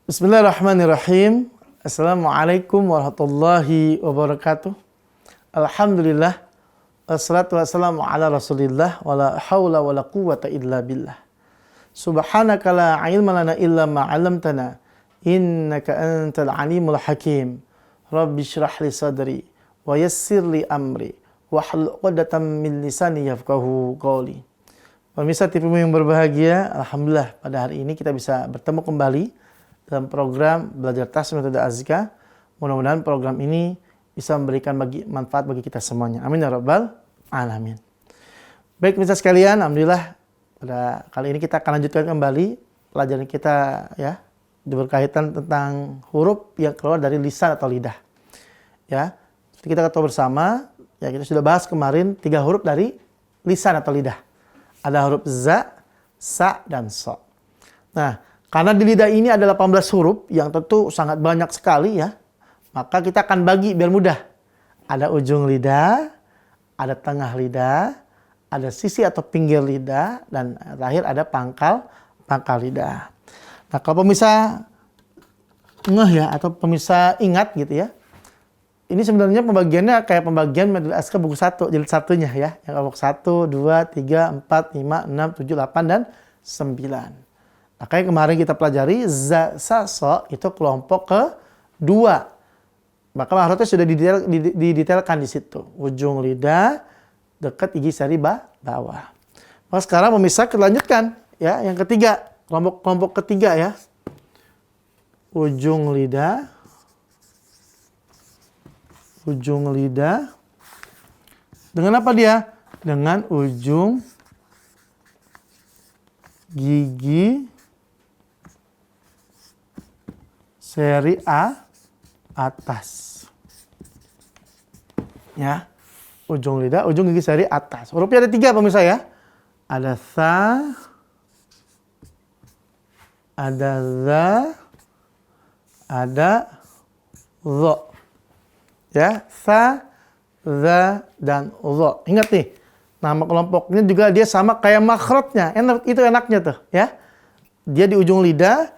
Bismillahirrahmanirrahim. Assalamualaikum warahmatullahi wabarakatuh. Alhamdulillah. Wassalatu wassalamu ala rasulillah. Wala hawla wala quwwata illa billah. Subhanaka la ilma lana illa ma 'allamtana. Innaka antal alimul hakim. Rabbi shrah li sadri. Wa yassir li amri. Wahlul 'uqdatam min lisani yafqahu qawli. Pemirsa TV yang berbahagia, alhamdulillah pada hari ini kita bisa bertemu kembali dalam program Belajar Tahsin Metode Azkar. Mudah-mudahan program ini bisa memberikan manfaat bagi kita semuanya. Amin ya rabbal alamin. Baik pemirsa sekalian, alhamdulillah pada kali ini kita akan lanjutkan kembali pelajaran kita ya, berkaitan tentang huruf yang keluar dari lisan atau lidah. Ya, kita ketahui bersama, ya kita sudah bahas kemarin 3 huruf dari lisan atau lidah. Ada huruf za, sa, dan so. Nah, karena di lidah ini ada 18 huruf yang tentu sangat banyak sekali ya, maka kita akan bagi biar mudah. Ada ujung lidah, ada tengah lidah, ada sisi atau pinggir lidah, dan terakhir ada pangkal lidah. Nah, kalau pemirsa ngeh ya, atau pemirsa ingat gitu ya, ini sebenarnya pembagiannya kayak pembagian metode Azkar buku 1, jilid 1-nya ya. Yang kelompok 1, 2, 3, 4, 5, 6, 7, 8, dan 9. Nah, kayak kemarin kita pelajari za, sa, so itu kelompok ke-2. Maka mahrotnya sudah didetailkan di situ. Ujung lidah dekat gigi sari bawah. Maka sekarang pemirsa kita lanjutkan ya, yang ketiga, kelompok ketiga ya. Ujung lidah dengan apa dia? Dengan ujung gigi seri atas. Ya. Ujung lidah, ujung gigi seri atas. Hurufnya ada 3 pemirsa ya. Ada sa, ada za, ada zo. Ya, sa, za, dan zo. Ingat nih, nama kelompoknya juga dia sama kayak makhrajnya. Itu enaknya tuh, ya. Dia di ujung lidah,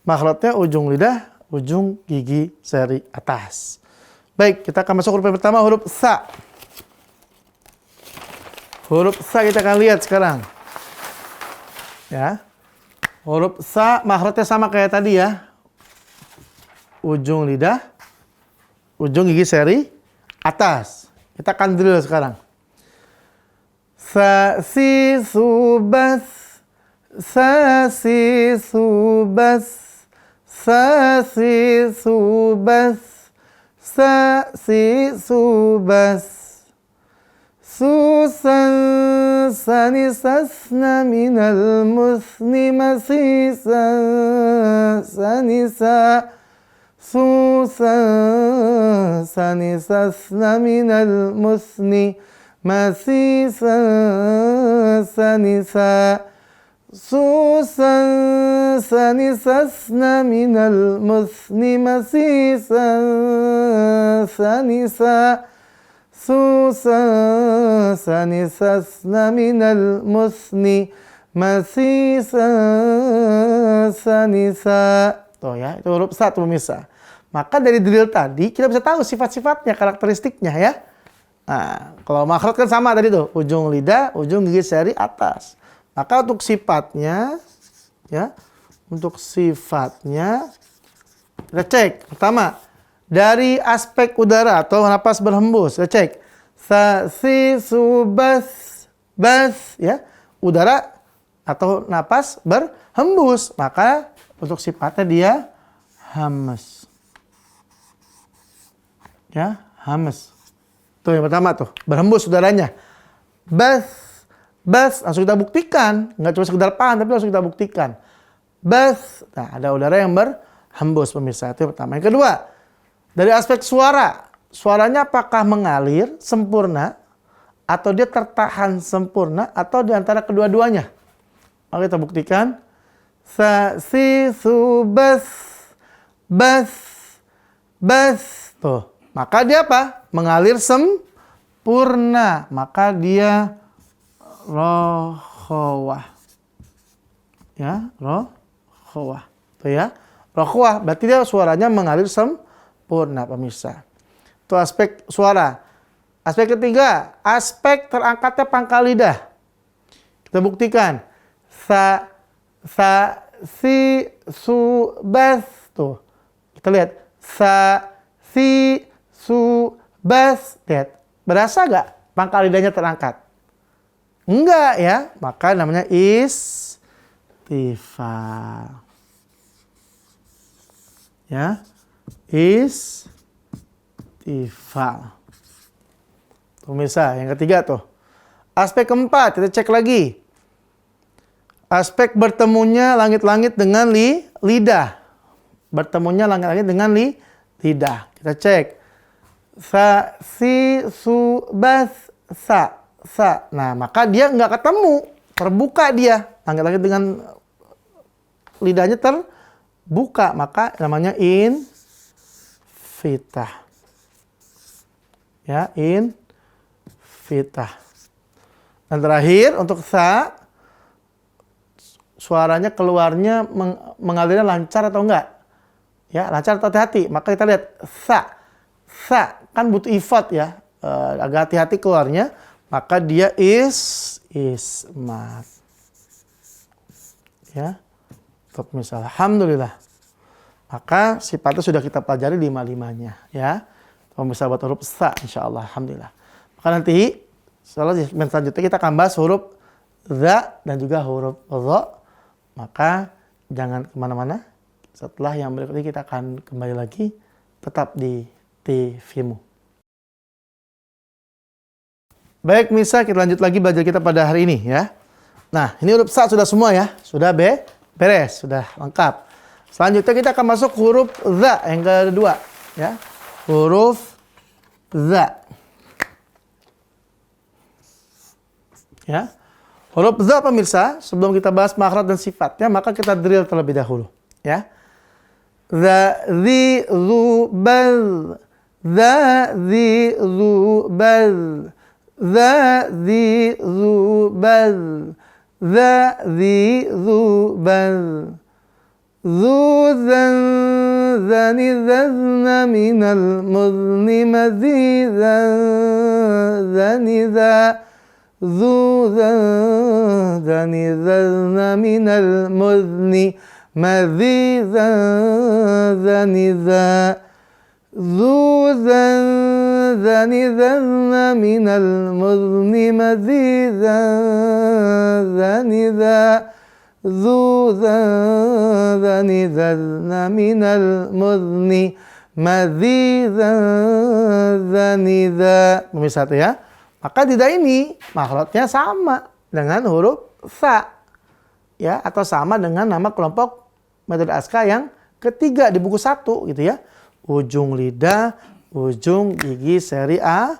makhrajnya ujung lidah, ujung gigi seri atas. Baik, kita akan masuk huruf yang pertama, huruf sa. Huruf sa kita akan lihat sekarang. Ya. Huruf sa, makhrajnya sama kayak tadi ya. Ujung lidah, ujung gigi seri atas. Kita akan drill sekarang. Sa, si, su, bas. Sa, si, su, bas. Sa, si, su, bas. Sa, si, su, bas. Su, san, sani, sasna, minal, musni, masi, san, sani, sa. Susa sani sasna minal musni masisa sani sa. Susa sani sasna minal musni masisa sani sa. Susa sani sasna minal musni masisa sani sa. Tuh ya, itu huruf sa tuh pemirsa. Maka dari drill tadi kita bisa tahu sifat-sifatnya, karakteristiknya ya. Nah, kalau makhraj kan sama tadi tuh, ujung lidah, ujung gigi seri atas. Maka untuk sifatnya ya, kita cek. Pertama, dari aspek udara atau napas berhembus, kita cek. Sa, si, su, bas, bas ya. Udara atau napas berhembus, maka untuk sifatnya dia hamas. Ya, hamas. Tuh yang pertama tuh, berhembus udaranya. Bas, bas, langsung kita buktikan. Nggak cuma sekedar paham, tapi langsung kita buktikan. Bas, nah ada udara yang berhembus pemirsa. Itu yang pertama. Yang kedua, dari aspek suara. Suaranya apakah mengalir sempurna, atau dia tertahan sempurna, atau di antara kedua-duanya. Maka kita buktikan. Sa, si, su, bas, bas, bas. Tuh. Maka dia apa? Mengalir sempurna. Maka dia rokhawah. Ya, rokhawah. Tuh ya. Rokhwah, berarti dia suaranya mengalir sempurna, pemirsa. Itu aspek suara. Aspek ketiga, aspek terangkatnya pangkal lidah. Kita buktikan. Sa, si, su, bas. Tuh. Kita lihat. Sa, si, su, bas. Lihat. Berasa gak pangkal lidahnya terangkat? Enggak ya. Maka namanya istifal. Ya. Istifal. Pemirsa, yang ketiga tuh. Aspek keempat, kita cek lagi. Aspek bertemunya langit-langit dengan lidah. Bertemunya langit-langit dengan lidah. Kita cek. Sa, si, su, bas, sa. Nah, maka dia nggak ketemu. Terbuka dia. Langit-langit dengan lidahnya terbuka. Maka namanya infitah. Ya, infitah. Dan terakhir untuk sa, suaranya keluarnya mengalirnya lancar atau enggak? Ya, lancar atau hati-hati? Maka kita lihat sa kan butuh ifat ya, agak hati-hati keluarnya. Maka dia ismat. Ya, untuk misalnya, alhamdulillah. Maka sifatnya sudah kita pelajari 5-5-nya ya. Pemirsa buat huruf sa, insya Allah, alhamdulillah. Maka nanti selanjutnya kita akan bahas huruf za dan juga huruf dha. Maka jangan kemana-mana. Setelah yang berikut ini kita akan kembali lagi. Tetap di TV-mu. Baik, Misa, kita lanjut lagi belajar kita pada hari ini ya. Nah, ini huruf sa sudah semua ya. Sudah beres, sudah lengkap. Selanjutnya kita akan masuk huruf za yang kedua ya. Huruf za. Ya. Huruf za, pemirsa, sebelum kita bahas makhraj dan sifatnya, maka kita drill terlebih dahulu, ya. Za, zi, zu, bal. Za, zi, zu, bal. Za, zi, zu, bal. Za, zi, zu, bal. Zu, zan, zani, zazna, minal, muzni, mazi, zan, zani, za. ذو ذن ذن من المذن مذيذا ذن ذا ذو ذن ذن من المذن مذيذا ذن ذا ذو ذن ذن من المذن مذيذا ذن ذا. Pemirsa satu ya. Maka tidak ini makhrajnya sama dengan huruf sa, ya, atau sama dengan nama kelompok metode aska yang ketiga di buku 1 gitu ya. Ujung lidah, ujung gigi seri A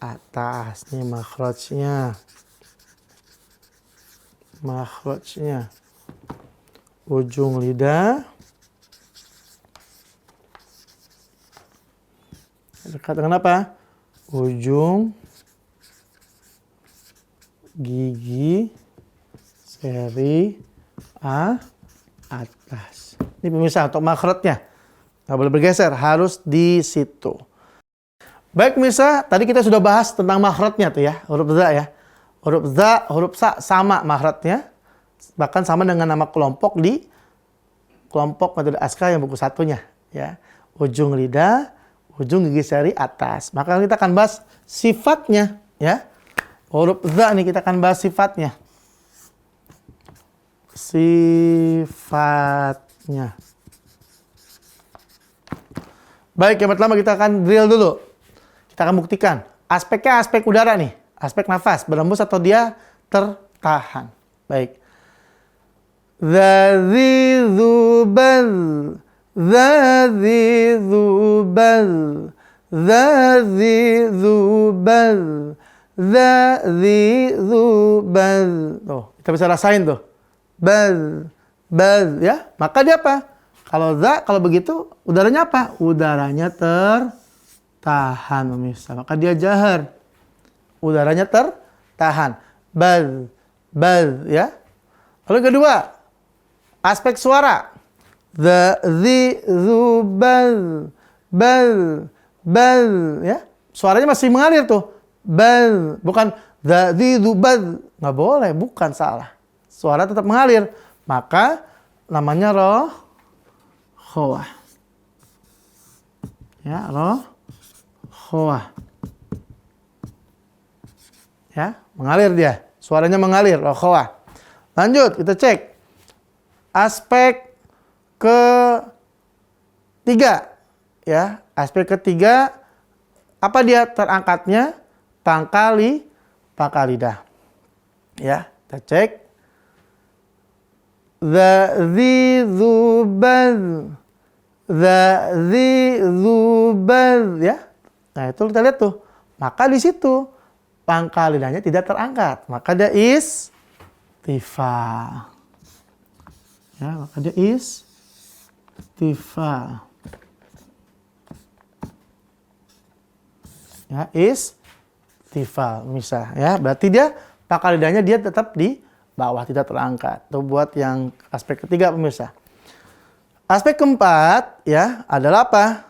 atas. Ini makhrajnya. Makhrajnya. Ujung lidah dekat dengan apa? Ujung gigi seri A atas. Ini pemirsa untuk makhrajnya. Nggak boleh bergeser, harus di situ. Baik pemirsa, tadi kita sudah bahas tentang makhrajnya tuh ya, huruf za ya. Huruf za, huruf sa sama makhrajnya. Bahkan sama dengan nama kelompok di kelompok metode aska yang buku 1-nya ya. Ujung lidah, ujung gigi seri atas. Maka kita akan bahas sifatnya ya. Huruf za nih kita akan bahas sifatnya. Sifatnya. Baik, yang pertama kita akan drill dulu. Kita akan buktikan. Aspeknya aspek udara nih. Aspek nafas. Berembus atau dia tertahan. Baik. Zazi zubal. Zazi zubal. Zazi zubal. Zazi zubal. Tuh, kita bisa rasain tuh. Bal. Bal ya. Maka dia apa? Kalau za, kalau begitu udaranya apa? Udaranya tertahan pemirsa. Maka dia jahar. Udaranya tertahan. Bal. Bal ya. Lalu kedua, aspek suara. Dha, dhi, dhu, bal, bal, ya. Suaranya masih mengalir tuh. Bal, bukan dha, dhi, dhu, bal. Nggak boleh, bukan, salah. Suara tetap mengalir. Maka namanya khoah. Ya, khoah. Ya, mengalir dia. Suaranya mengalir, khoah. Lanjut, kita cek. Aspek ketiga. Ya, aspek ketiga, apa dia terangkatnya? Pangkal lidah. Ya, kita cek. Dha, dhi, dhu, bal. Dha, dhi, dhu, bal. Ya. Nah, itu kita lihat tuh. Maka di situ pangkal lidahnya tidak terangkat. Maka dia istifal. Ya, maka dia istifal. Ya, istifal. Misal, ya, berarti dia pangkal lidahnya dia tetap di bawah, tidak terangkat. Itu buat yang aspek ketiga, pemirsa. Aspek keempat, ya, adalah apa?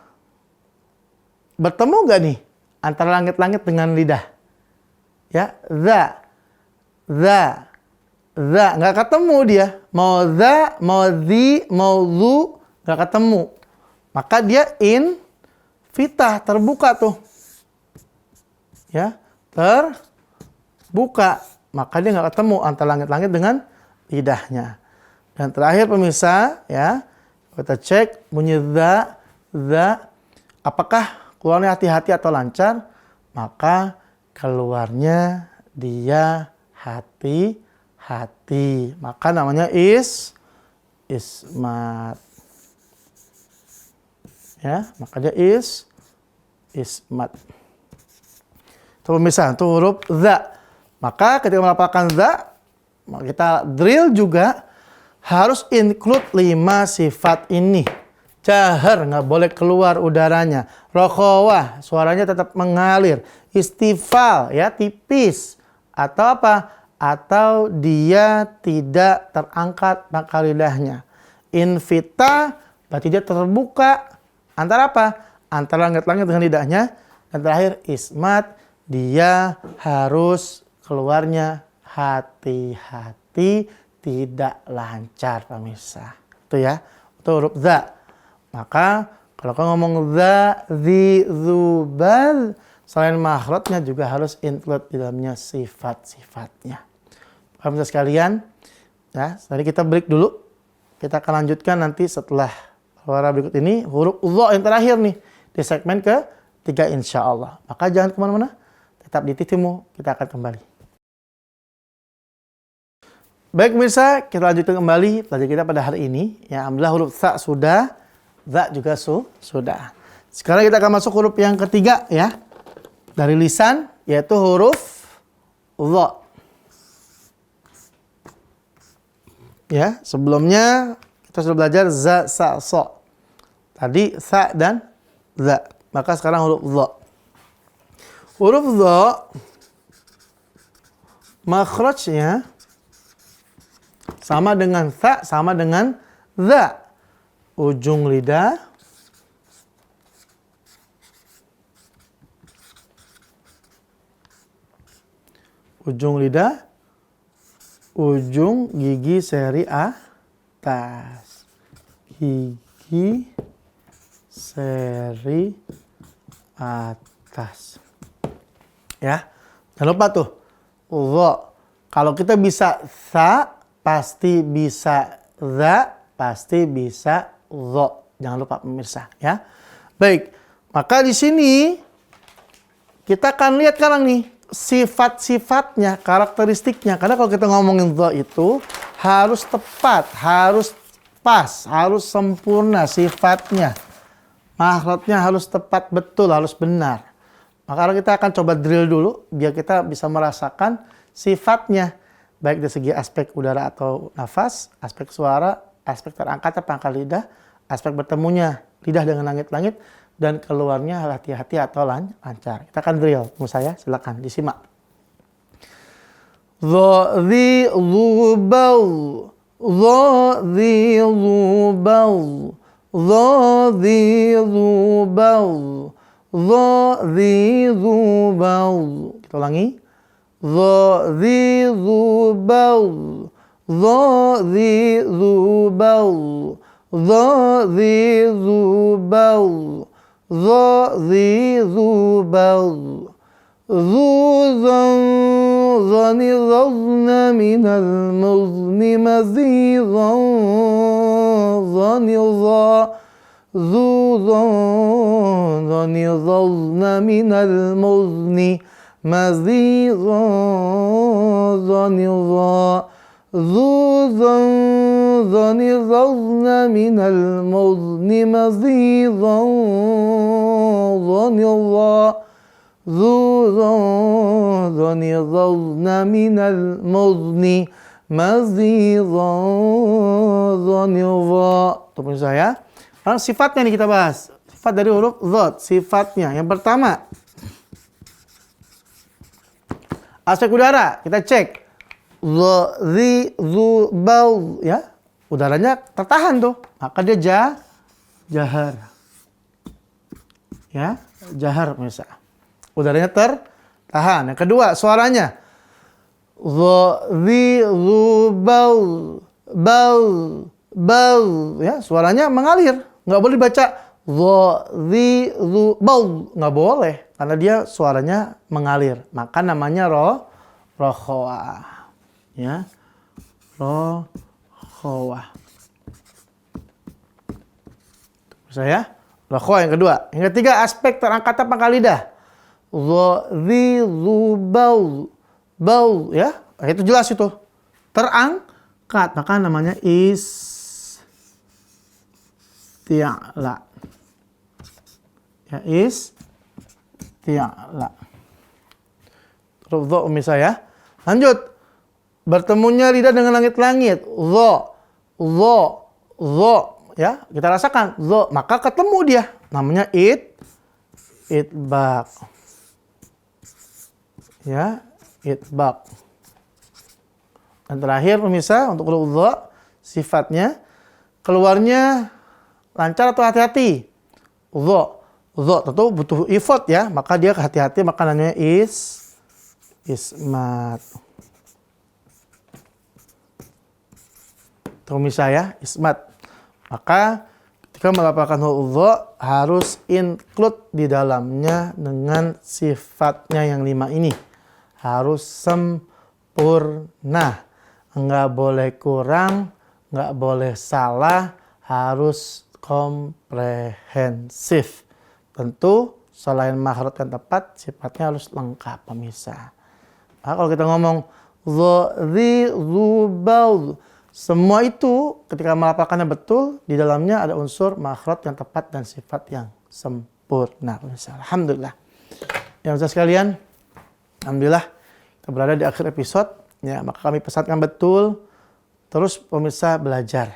Bertemu nggak nih antara langit-langit dengan lidah? Ya, za, nggak ketemu dia. Mau za, mau zi, mau zu, nggak ketemu. Maka dia fitah, terbuka tuh. Ya, terbuka. Maka dia nggak ketemu antara langit-langit dengan lidahnya. Dan terakhir pemirsa, ya, kita cek bunyi za, apakah keluarnya hati-hati atau lancar? Maka keluarnya dia hati-hati. Maka namanya ismat. Ya, maka dia ismat. Itu pemirsa, itu huruf za. Maka ketika melafalkan za, kita drill juga harus include 5 sifat ini. Jahar, nggak boleh keluar udaranya. Rokhawah, suaranya tetap mengalir. Istifal, ya, tipis. Atau apa? Atau dia tidak terangkat pangkal lidahnya. Infita, berarti dia terbuka. Antara apa? Antara langit-langit dengan lidahnya. Dan terakhir, ismat, dia harus keluarnya hati-hati, tidak lancar, pemirsa. Itu ya, itu huruf za. Maka kalau kamu ngomong za, zi, zu, bal, selain makhrajnya juga harus include di dalamnya sifat-sifatnya. Pemirsa sekalian, ya, tadi kita break dulu. Kita akan lanjutkan nanti setelah suara berikut ini, huruf za yang terakhir nih, di segmen ke-3 insya Allah. Maka jangan kemana-mana, tetap di TV-mu, kita akan kembali. Baik pemirsa, kita lanjutkan kembali pelajaran kita pada hari ini. Ya, alhamdulillah huruf sa sudah, za juga sudah. Sekarang kita akan masuk huruf yang ketiga, ya, dari lisan, yaitu huruf dha. Ya, sebelumnya kita sudah belajar za, sa, so. Tadi sa dan za. Maka sekarang huruf dha. Huruf dha makhrajnya sama dengan sa, sama dengan za. Ujung lidah, ujung gigi seri atas. Gigi seri atas. Ya, jangan lupa tuh. Dha. Kalau kita bisa sa, pasti bisa za, pasti bisa dha. Jangan lupa pemirsa, ya. Baik, maka di sini kita akan lihat sekarang nih sifat-sifatnya, karakteristiknya. Karena kalau kita ngomongin dha itu harus tepat, harus pas, harus sempurna sifatnya. Makhrajnya harus tepat betul, harus benar. Maka kita akan coba drill dulu biar kita bisa merasakan sifatnya. Baik dari segi aspek udara atau nafas, aspek suara, aspek terangkatnya pangkal lidah, aspek bertemunya lidah dengan langit-langit, dan keluarnya hati-hati atau lancar. Kita akan drill, saya silakan disimak. Dha, dhi, dhu, bal, Dha dhi dhu bal. Dha dhi dhu bal. Dha dhi dhu bal. Kita ulangi. Dha dhi dhu bal. Dha dhi dhu bal. Dha dhi dhu bal. Dha dhi dhu bal. Dhu dhan dhani dhazna minal muzni mazidhan dhani dha. Dhu dhan dhani dhazna minal muzni mazidhan dhani dha. ذو ذن ظن من المذن مزيضا ظن ذو ذن ظن من المذن مزيضا ظن. Tunggu saya. Sekarang sifatnya nih kita bahas. Sifat dari huruf dhad, sifatnya. Yang pertama, aspek udara, kita cek. Dha, dhi, dhu, bal, ya. Udaranya tertahan tuh. Maka dia jahar. Ya, jahar pemirsa. Udaranya tertahan. Yang kedua, suaranya. Dha, dhi, dhu, bal, bal, ya. Suaranya mengalir. Nggak boleh dibaca dha, dhi, dhu, bal. Nggak boleh. Karena dia suaranya mengalir. Maka namanya rokhawah. Ya, rokhawah. Saya rokhawah yang kedua. Yang ketiga, aspek terangkatnya pangkal lidah. Dha, dhi, dhu, bal, ya. Itu jelas itu. Terangkat, maka namanya isti'la. Ya, isti'la. Terus dha saya. Lanjut. Bertemunya lidah dengan langit-langit. Dha. Ya, kita rasakan. Dha. Maka ketemu dia. Namanya itbaq. Ya, itbaq. Dan terakhir pemirsa, untuk huruf dha, sifatnya keluarnya lancar atau hati-hati. Dha tentu butuh effort ya. Maka dia hati-hati, maka namanya ismat. Pemirsa ya, ismat. Maka ketika melafalkan huruf dha harus include di dalamnya dengan sifatnya yang 5 ini. Harus sempurna. Enggak boleh kurang, enggak boleh salah, harus komprehensif. Tentu selain makhraj yang tepat, sifatnya harus lengkap pemirsa. Nah, kalau kita ngomong dha, dhi, dhu, bal, semua itu ketika melafalkannya betul, di dalamnya ada unsur makhraj yang tepat dan sifat yang sempurna. Alhamdulillah. Yang besar sekalian, alhamdulillah kita berada di akhir episode. Ya, maka kami pesankan betul, terus pemirsa belajar.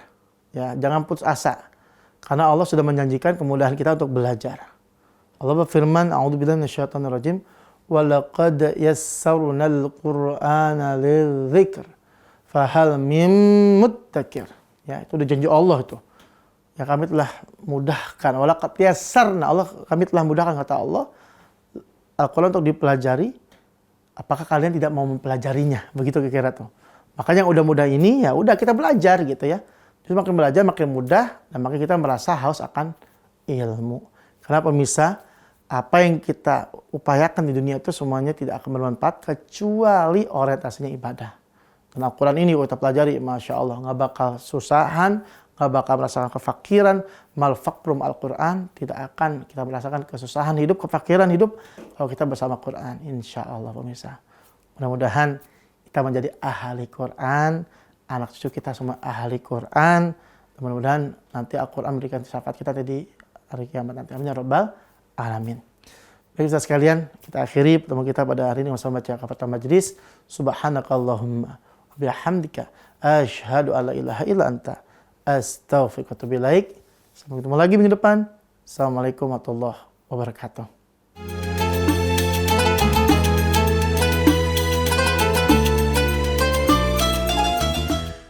Ya, jangan putus asa. Karena Allah sudah menjanjikan kemudahan kita untuk belajar. Allah berfirman, A'udzubillahi minasyaitonirrajim, wa laqad yassarnal Qur'ana lidzikr. Fahal mim muddakir. Ya, itu udah janji Allah itu. Ya, kami telah mudahkan. Walaqad yassarna. Kami telah mudahkan, kata Allah, Al-Quran untuk dipelajari. Apakah kalian tidak mau mempelajarinya? Begitu kira-kira tuh. Makanya yang udah mudah ini, ya udah kita belajar gitu ya. Terus makin belajar makin mudah, dan makin kita merasa haus akan ilmu. Karena pemirsa, apa yang kita upayakan di dunia itu semuanya tidak akan bermanfaat kecuali orientasinya ibadah. Dan Al-Quran ini kita pelajari, Masya Allah, nggak bakal susahan, nggak bakal merasakan kefakiran. Mal-fakrum Al-Quran, tidak akan kita merasakan kesusahan hidup, kefakiran hidup kalau kita bersama Quran. Insya Allah pemirsa. Mudah-mudahan kita menjadi ahli Quran, anak cucu kita semua ahli Quran. Mudah-mudahan nanti Al-Quran memberikan syafaat kita di hari kiamat nanti. Amin ya rabbal alamin. Baik sekalian, kita akhiri pertemuan kita pada hari ini. Wassalamualaikum warahmatullahi wabarakatuh. Subhanakallahumma bihamdika asyhadu alla ilaha illa anta astaghfiruka wa atubu ilaik. Sampai ketemu lagi minggu depan. Assalamualaikum warahmatullahi wabarakatuh.